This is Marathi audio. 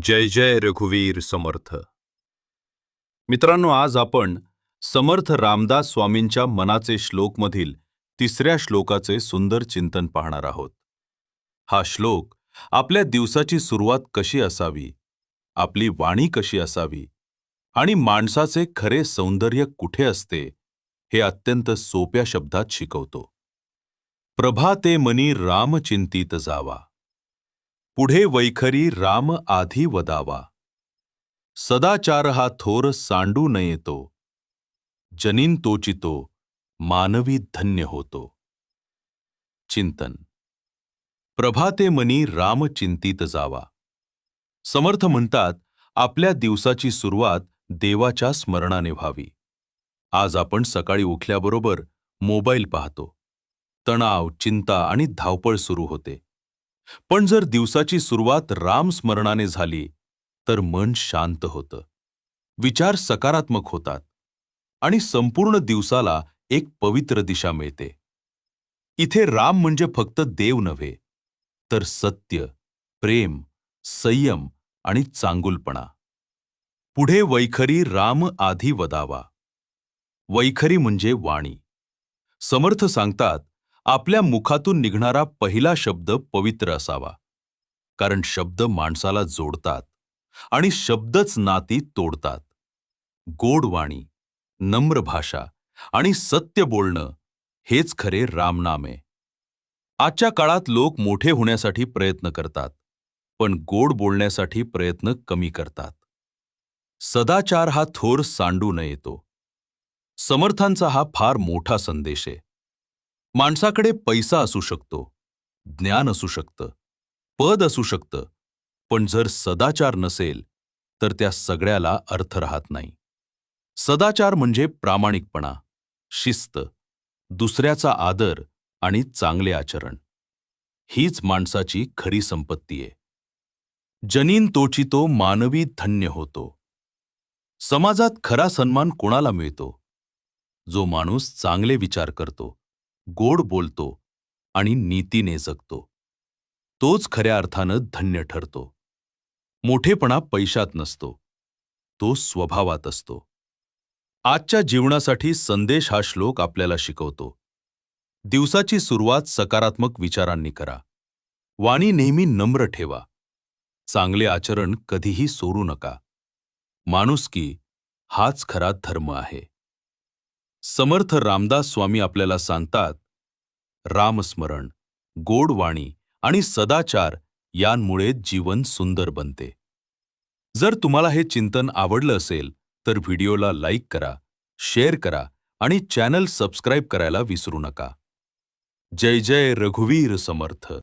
जय जय रघुवीर समर्थ. मित्रांनो, आज आपण समर्थ रामदास स्वामींच्या मनाचे श्लोकमधील तिसऱ्या श्लोकाचे सुंदर चिंतन पाहणार आहोत. हा श्लोक आपल्या दिवसाची सुरुवात कशी असावी, आपली वाणी कशी असावी आणि माणसाचे खरे सौंदर्य कुठे असते हे अत्यंत सोप्या शब्दात शिकवतो. प्रभाते मनी राम चिंतित जावा, पुढे वैखरी राम आधी वदावा. सदाचार हा थोर सांडू नये तो, जनीन तोचितो मानवी धन्य होतो. चिंतन. प्रभाते मनी राम चिंतित जावा. समर्थ म्हणतात, आपल्या दिवसाची सुरुवात देवाच्या स्मरणाने व्हावी. आज आपण सकाळी उठल्याबरोबर मोबाईल पाहतो. तणाव, चिंता आणि धावपळ सुरू होते. पण जर दिवसाची सुरुवात राम स्मरणाने झाली तर मन शांत होतं, विचार सकारात्मक होतात आणि संपूर्ण दिवसाला एक पवित्र दिशा मिळते. इथे राम म्हणजे फक्त देव नव्हे, तर सत्य, प्रेम, संयम आणि चांगुलपणा. पुढे वैखरी राम आधी वदावा. वैखरी म्हणजे वाणी. समर्थ सांगतात, आपल्या मुखातून निघणारा पहिला शब्द पवित्र असावा, कारण शब्द माणसाला जोडतात आणि शब्दच नाती तोडतात. गोड वाणी, नम्र भाषा आणि सत्य बोलणं हेच खरे रामनाम आहे. आजच्या काळात लोक मोठे होण्यासाठी प्रयत्न करतात, पण गोड बोलण्यासाठी प्रयत्न कमी करतात. सदाचार हा थोर सांडू नये तो. समर्थांचा हा फार मोठा संदेश आहे. माणसाकडे पैसा असू शकतो, ज्ञान असू शकतं, पद असू शकतं, पण जर सदाचार नसेल तर त्या सगळ्याला अर्थ राहत नाही. सदाचार म्हणजे प्रामाणिकपणा, शिस्त, दुसऱ्याचा आदर आणि चांगले आचरण. हीच माणसाची खरी संपत्ती आहे. जनीन तोचितो मानवी धन्य होतो. समाजात खरा सन्मान कोणाला मिळतो? जो माणूस चांगले विचार करतो, गोड बोलतो आणि नीतीने जगतो. तोच खऱ्या अर्थानं धन्य ठरतो. मोठेपणा पैशात नसतो, तो स्वभावात असतो. आजच्या जीवनासाठी संदेश हा श्लोक आपल्याला शिकवतो. दिवसाची सुरुवात सकारात्मक विचारांनी करा. वाणी नेहमी नम्र ठेवा. चांगले आचरण कधीही सोडू नका. माणुसकी हाच खरा धर्म आहे. समर्थ रामदास स्वामी आपल्याला सांगतात, रामस्मरण, गोड वाणी आणि सदाचार यांमुळे जीवन सुंदर बनते. जर तुम्हाला हे चिंतन आवडलं असेल तर व्हिडिओला लाईक करा, शेअर करा आणि चॅनल सबस्क्राईब करायला विसरू नका. जय जय रघुवीर समर्थ.